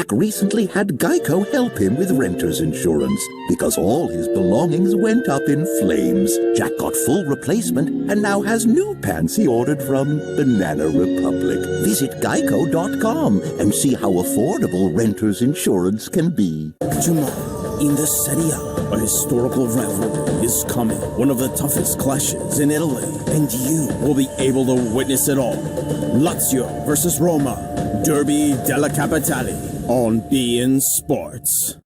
Jack recently had Geico help him with renter's insurance because all his belongings went up in flames. Jack got full replacement and now has new pants he ordered from Banana Republic. Visit geico.com and see how affordable renter's insurance can be. Tomorrow, in the Serie A, a historical rivalry is coming. One of the toughest clashes in Italy, and you will be able to witness it all. Lazio versus Roma, Derby della Capitale, on beIN Sports.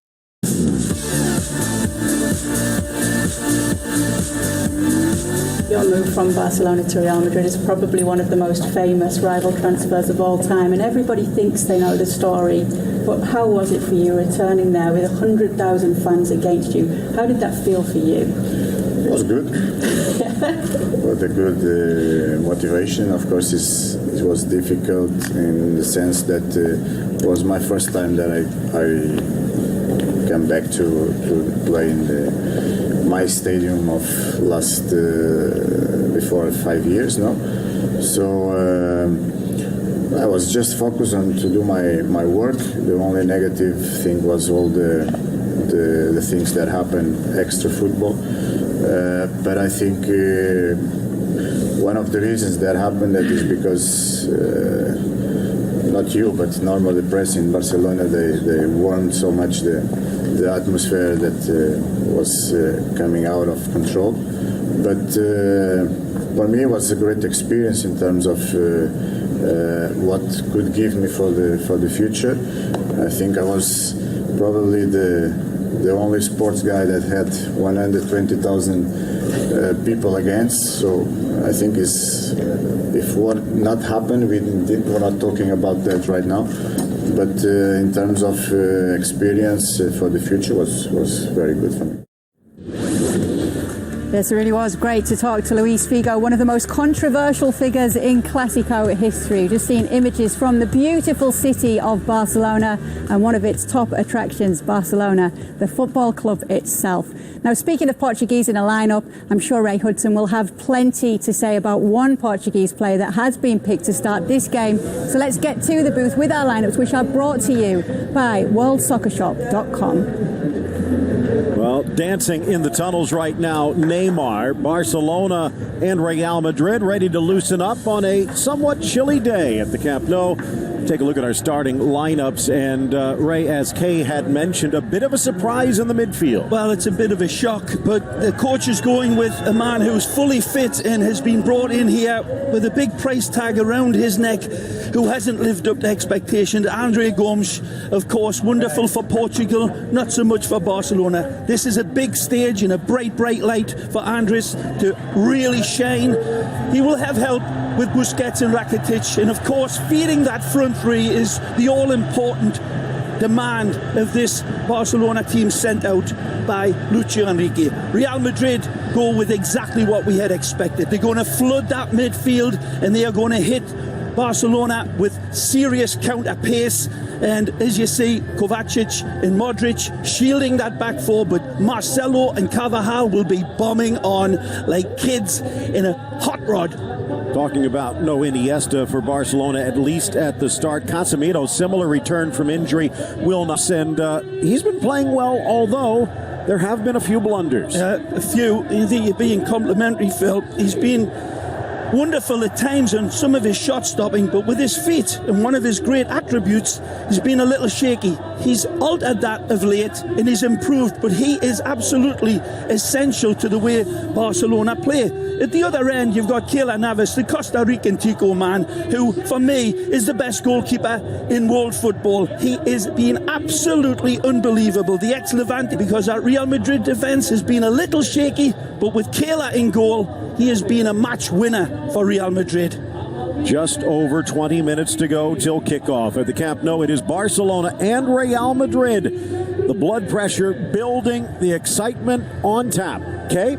Your move from Barcelona to Real Madrid is probably one of the most famous rival transfers of all time, and everybody thinks they know the story. But how was it for you returning there with 100,000 fans against you? How did that feel for you? It was good. But a good motivation. Of course, it was difficult in the sense that it was my first time that I came back to play in my stadium of last before 5 years now. So I was just focused on to do my work. The only negative thing was all the things that happen extra football. But I think one of the reasons that happened that is because not you, but normally the press in Barcelona, they warned so much the atmosphere that was coming out of control. But for me, it was a great experience in terms of what could give me for the future. I think I was probably the only sports guy that had 120,000 people against. So I think if what not happened, we're not talking about that right now. But in terms of experience for the future was very good for me. Yes, it really was great to talk to Luis Figo, one of the most controversial figures in Clásico history. Just seen images from the beautiful city of Barcelona and one of its top attractions, Barcelona, the football club itself. Now, speaking of Portuguese in a lineup, I'm sure Ray Hudson will have plenty to say about one Portuguese player that has been picked to start this game. So let's get to the booth with our lineups, which are brought to you by worldsoccershop.com. Well, dancing in the tunnels right now, Neymar. Barcelona and Real Madrid ready to loosen up on a somewhat chilly day at the Camp Nou. Take a look at our starting lineups, and Ray, as Kay had mentioned, a bit of a surprise in the midfield. Well, it's a bit of a shock, but the coach is going with a man who's fully fit and has been brought in here with a big price tag around his neck, who hasn't lived up to expectations. Andre Gomes, of course, wonderful for Portugal, not so much for Barcelona. This is a big stage and a bright light for Andres to really shine. He will have help with Busquets and Rakitic, and of course feeding that front three is the all-important demand of this Barcelona team sent out by Luis Enrique. Real Madrid go with exactly what we had expected. They're going to flood that midfield and they are going to hit Barcelona with serious counter pace, and as you see, Kovacic and Modric shielding that back four, but Marcelo and Carvajal will be bombing on like kids in a hot rod. Talking about no Iniesta for Barcelona, at least at the start. Casemiro, similar return from injury, will not, and he's been playing well, although there have been a few blunders. A few. I think you're being complimentary, Phil. He's been wonderful at times on some of his shot stopping, but with his feet, and one of his great attributes, he's been a little shaky. He's altered that of late and he's improved, but he is absolutely essential to the way Barcelona play. At the other end, you've got Keylor Navas, the Costa Rican Tico man, who for me is the best goalkeeper in world football. He is being absolutely unbelievable. The ex-Levante, because our Real Madrid defence has been a little shaky, but with Keylor in goal, he has been a match winner for Real Madrid. Just over 20 minutes to go till kickoff at the Camp Nou. It is Barcelona and Real Madrid. The blood pressure building, the excitement on tap. Kay?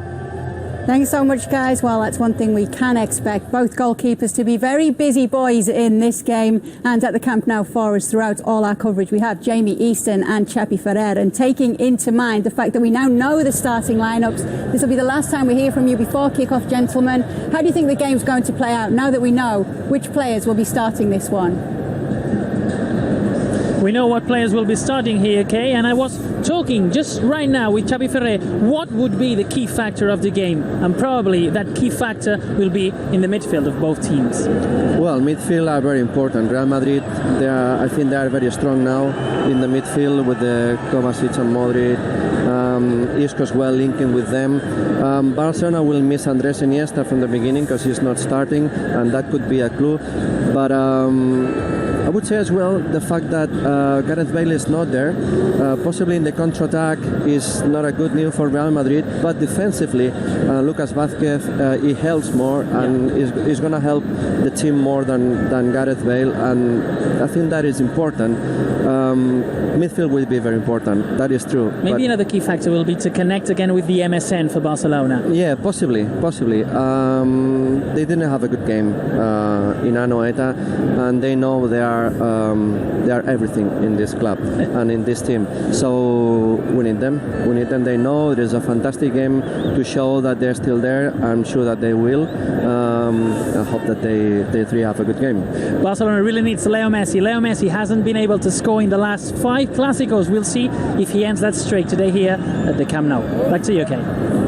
Thanks so much, guys. Well, that's one thing we can expect. Both goalkeepers to be very busy boys in this game. And at the Camp Nou for us throughout all our coverage, we have Jamie Easton and Chappie Ferrer. And taking into mind the fact that we now know the starting lineups, this will be the last time we hear from you before kick-off, gentlemen. How do you think the game's going to play out now that we know which players will be starting this one? We know what players will be starting here, Kay, and I was talking just right now with Xavi Ferrer. What would be the key factor of the game? And probably that key factor will be in the midfield of both teams. Well, midfield are very important. Real Madrid, I think they are very strong now in the midfield with the Kovacic and Modric. Isco's well linking with them. Barcelona will miss Andres Iniesta from the beginning because he's not starting, and that could be a clue. But I would say as well the fact that Gareth Bale is not there, possibly in the counter-attack, is not a good news for Real Madrid. But defensively, Lucas Vázquez he helps more and is going to help the team more than Gareth Bale, and I think that is important. Midfield will be very important. That is true. Maybe another key factor will be to connect again with the MSN for Barcelona. Yeah, possibly. They didn't have a good game in Anoeta, and they know they are everything in this club and in this team. So we need them. They know it is a fantastic game to show that they're still there. I'm sure that they will. I hope that they three have a good game. Barcelona really needs Leo Messi. Leo Messi hasn't been able to score in the last 5 Clásicos. We'll see if he ends that streak today here at the Camp Nou. Back to you, Kay.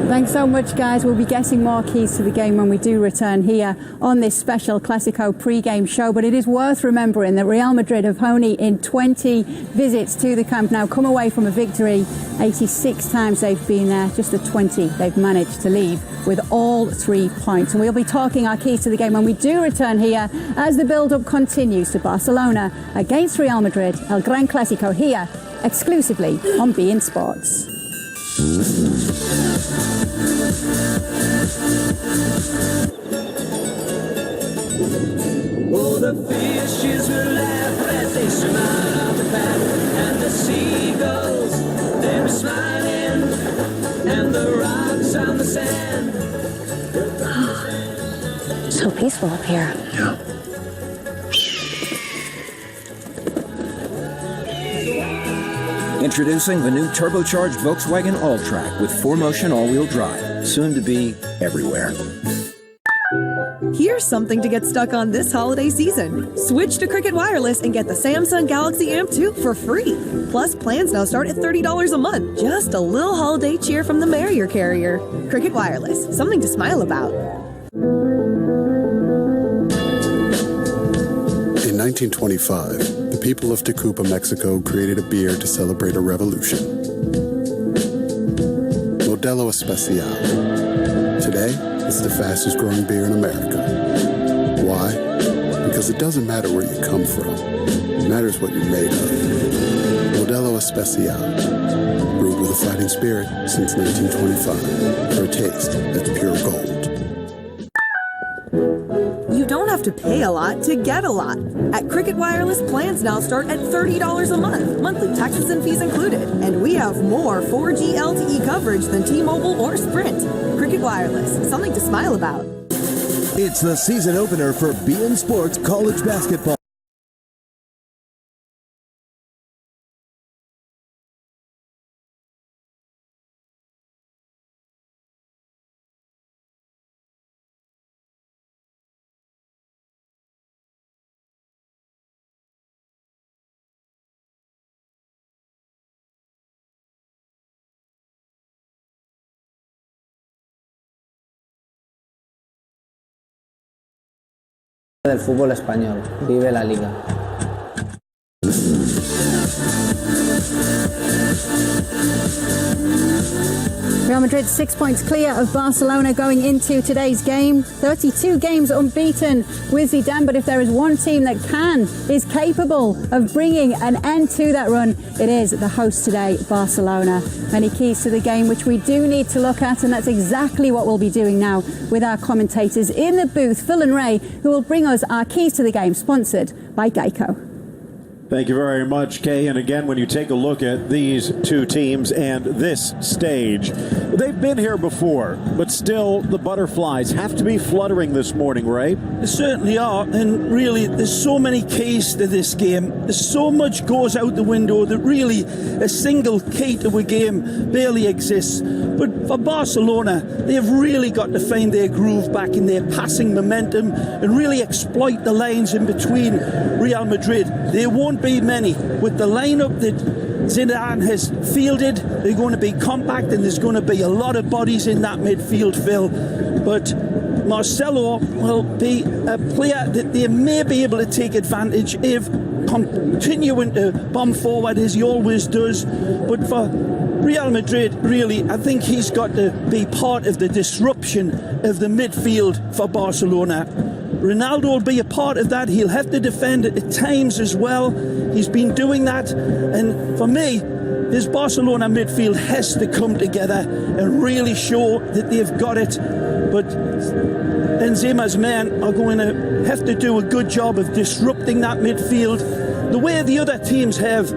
Thanks so much, guys. We'll be getting more keys to the game when we do return here on this special Clásico pre-game show. But it is worth remembering that Real Madrid have only in 20 visits to the Camp Nou come away from a victory. 86 times they've been there, just the 20 they've managed to leave with all 3 points. And we'll be talking our keys to the game when we do return here as the build-up continues to Barcelona against Real Madrid, El Gran Clásico, here exclusively on beIN Sports. Oh, the fishes will laugh as they swim out of the path, and the seagulls, they were smiling, and the rocks on the sand. So peaceful up here. Yeah. Introducing the new turbocharged Volkswagen Alltrack with 4Motion all-wheel drive, soon to be everywhere. Here's something to get stuck on this holiday season. Switch to Cricket Wireless and get the Samsung Galaxy Amp2 for free. Plus, plans now start at $30 a month. Just a little holiday cheer from the merrier carrier. Cricket Wireless, something to smile about. In 1925, the people of Tacuba, Mexico created a beer to celebrate a revolution. Modelo Especial. Today, it's the fastest growing beer in America. Why? Because it doesn't matter where you come from. It matters what you're made of. Modelo Especial. Brewed with a fighting spirit since 1925. For a taste that's pure gold. You don't have to pay a lot to get a lot. At Cricket Wireless, plans now start at $30 a month, monthly taxes and fees included. And we have more 4G LTE coverage than T-Mobile or Sprint. Cricket Wireless, something to smile about. It's the season opener for beIN Sports College Basketball. Del fútbol español, vive la liga. Real Madrid 6 points clear of Barcelona going into today's game. 32 games unbeaten with Zidane, but if there is one team that is capable of bringing an end to that run, it is the host today, Barcelona. Many keys to the game which we do need to look at, and that's exactly what we'll be doing now with our commentators in the booth, Phil and Ray, who will bring us our keys to the game, sponsored by Geico. Thank you very much, Kay. And again, when you take a look at these two teams and this stage, they've been here before, but still the butterflies have to be fluttering this morning, right? They certainly are, and really there's so many keys to this game. There's so much goes out the window that really a single key to a game barely exists. But for Barcelona, they've really got to find their groove back in their passing momentum and really exploit the lines in between Real Madrid. They won't won't be many. With the lineup that Zidane has fielded, they're going to be compact and there's going to be a lot of bodies in that midfield, Phil. But Marcelo will be a player that they may be able to take advantage of, continuing to bomb forward as he always does. But for Real Madrid, really, I think he's got to be part of the disruption of the midfield for Barcelona. Ronaldo will be a part of that. He'll have to defend at times as well. He's been doing that. And for me, this Barcelona midfield has to come together and really show that they've got it. But Benzema's men are going to have to do a good job of disrupting that midfield. The way the other teams have,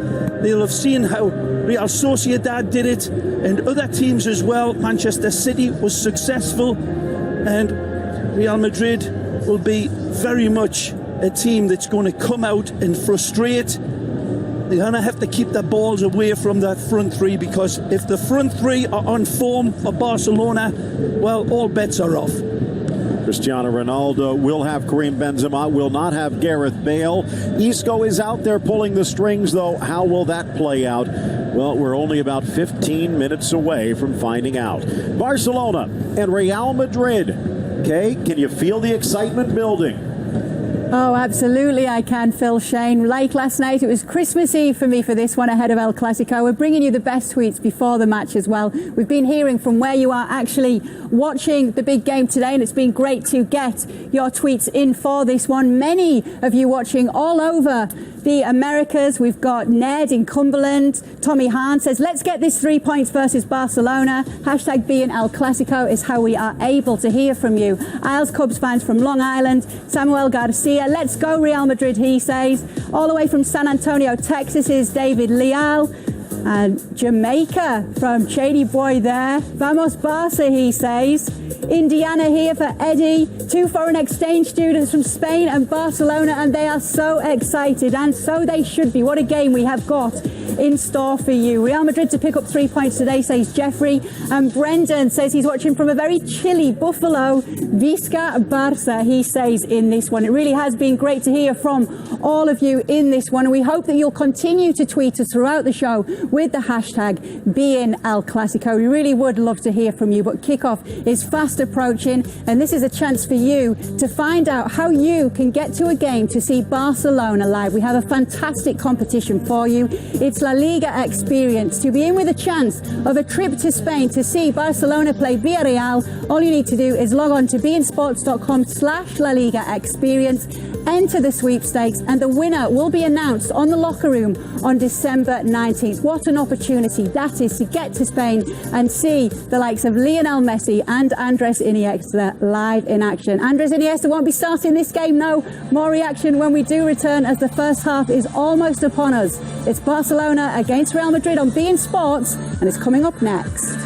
they'll have seen how Real Sociedad did it, and other teams as well. Manchester City was successful, and Real Madrid will be very much a team that's going to come out and frustrate. They're going to have to keep their balls away from that front three, because if the front three are on form for Barcelona, well, all bets are off. Cristiano Ronaldo will have Karim Benzema, will not have Gareth Bale. Isco is out there pulling the strings, though. How will that play out? Well, we're only about 15 minutes away from finding out. Barcelona and Real Madrid. Okay, can you feel the excitement building? Oh, absolutely I can, Phil Shane. Like last night, it was Christmas Eve for me for this one ahead of El Clasico. We're bringing you the best tweets before the match as well. We've been hearing from where you are actually watching the big game today, and it's been great to get your tweets in for this one. Many of you watching all over the Americas. We've got Ned in Cumberland. Tommy Hahn says, let's get this 3 points versus Barcelona. Hashtag being El Clasico is how we are able to hear from you. Isles Cubs fans from Long Island. Samuel Garcia, let's go Real Madrid, he says. All the way from San Antonio, Texas is David Leal. And Jamaica from Shady Boy there. Vamos Barca, he says. Indiana here for Eddie. 2 foreign exchange students from Spain and Barcelona, and they are so excited, and so they should be. What a game we have got in store for you. Real Madrid to pick up 3 points today, says Jeffrey. And Brendan says he's watching from a very chilly Buffalo. Visca Barca, he says, in this one. It really has been great to hear from all of you in this one, and we hope that you'll continue to tweet us throughout the show with the hashtag being El Clasico. We really would love to hear from you, but kickoff is fast approaching, and this is a chance for you to find out how you can get to a game to see Barcelona live. We have a fantastic competition for you. It's La Liga Experience. To be in with a chance of a trip to Spain to see Barcelona play Villarreal, all you need to do is log on to beinsports.com/La Liga Experience, enter the sweepstakes, and the winner will be announced on the locker room on December 19th. What an opportunity that is to get to Spain and see the likes of Lionel Messi and Andres Iniesta live in action. Andres Iniesta won't be starting this game, no. More reaction when we do return, as the first half is almost upon us. It's Barcelona against Real Madrid on beIN Sports, and it's coming up next.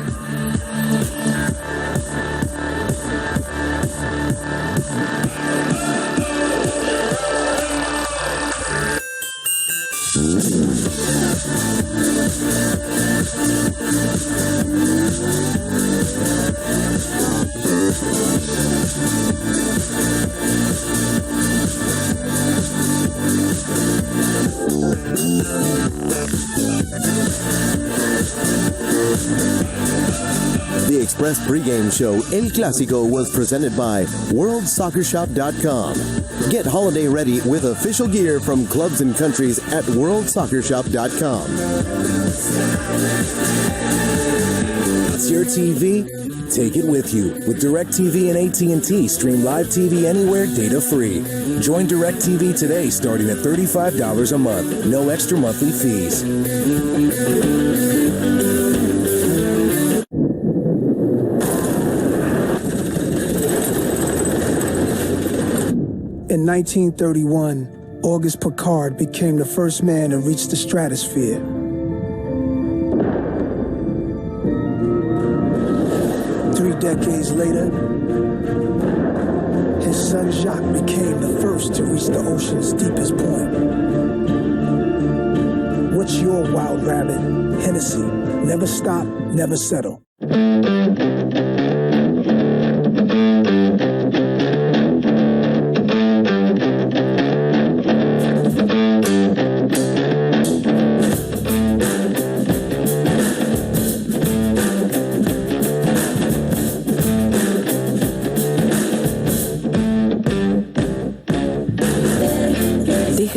The Express pregame show El Clasico was presented by WorldSoccerShop.com. Get holiday ready with official gear from clubs and countries at WorldSoccerShop.com. It's your TV. Take it with you. With DirecTV and AT&T, stream live TV anywhere, data free. Join DirecTV today, starting at $35 a month. No extra monthly fees. In 1931, Auguste Piccard became the first man to reach the stratosphere. Three decades later, his son Jacques became the first to reach the ocean's deepest point. What's your wild rabbit? Hennessy. Never stop, never settle.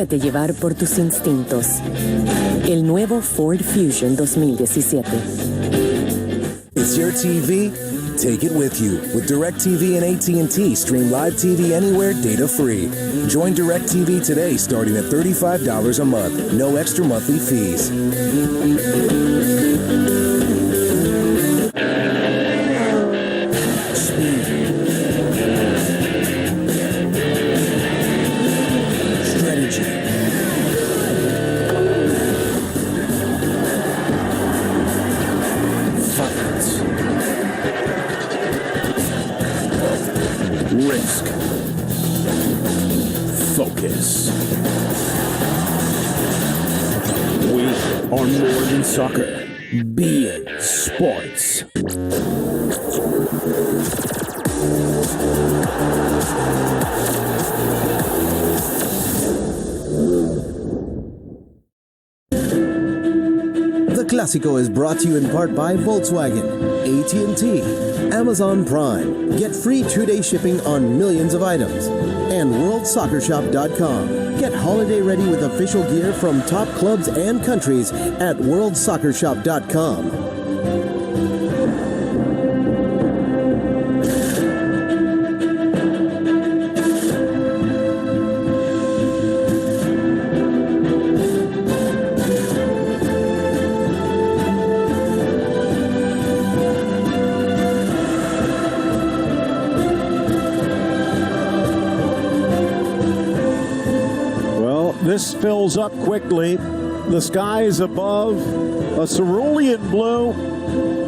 Déjate llevar por tus instintos. El nuevo Ford Fusion 2017. It's your TV. Take it with you. With DirecTV and AT&T, stream live TV anywhere, data free. Join DirecTV today, starting at $35 a month. No extra monthly fees. Risk. Focus. We are more than soccer. Be it sports. The Clásico is brought to you in part by Volkswagen, AT&T, Amazon Prime. Get free 2-day shipping on millions of items. And WorldSoccerShop.com. Get holiday ready with official gear from top clubs and countries at WorldSoccerShop.com. This fills up quickly. The skies above, a cerulean blue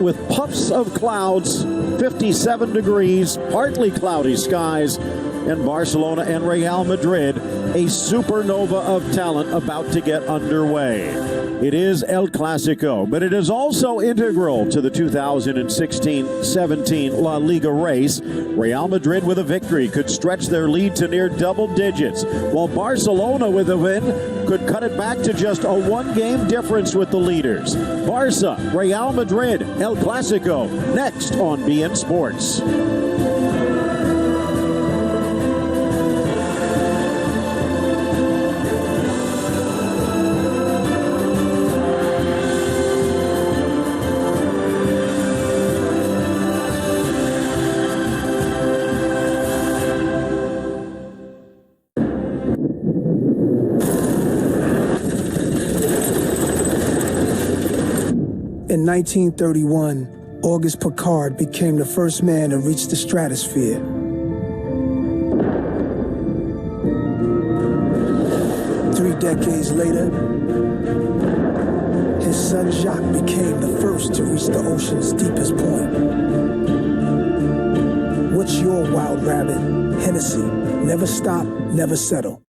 with puffs of clouds, 57 degrees, partly cloudy skies, and Barcelona and Real Madrid, a supernova of talent about to get underway. It is El Clásico, but it is also integral to the 2016-17 La Liga race. Real Madrid with a victory could stretch their lead to near double digits, while Barcelona with a win could cut it back to just a one-game difference with the leaders. Barca, Real Madrid, El Clásico, next on BN Sports. In 1931, Auguste Piccard became the first man to reach the stratosphere. Three decades later, his son Jacques became the first to reach the ocean's deepest point. What's your wild rabbit? Hennessy. Never stop, never settle.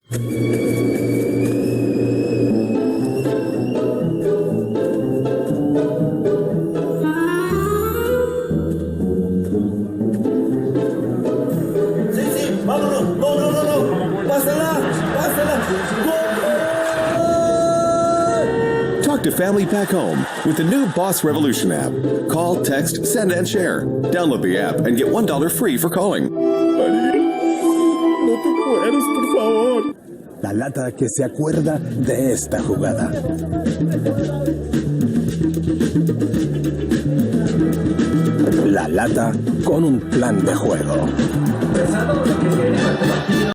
Talk to family back home with the new Boss Revolution app. Call, text, send, and share. Download the app and get $1 free for calling. La lata que se acuerda de esta jugada. La lata con un plan de juego.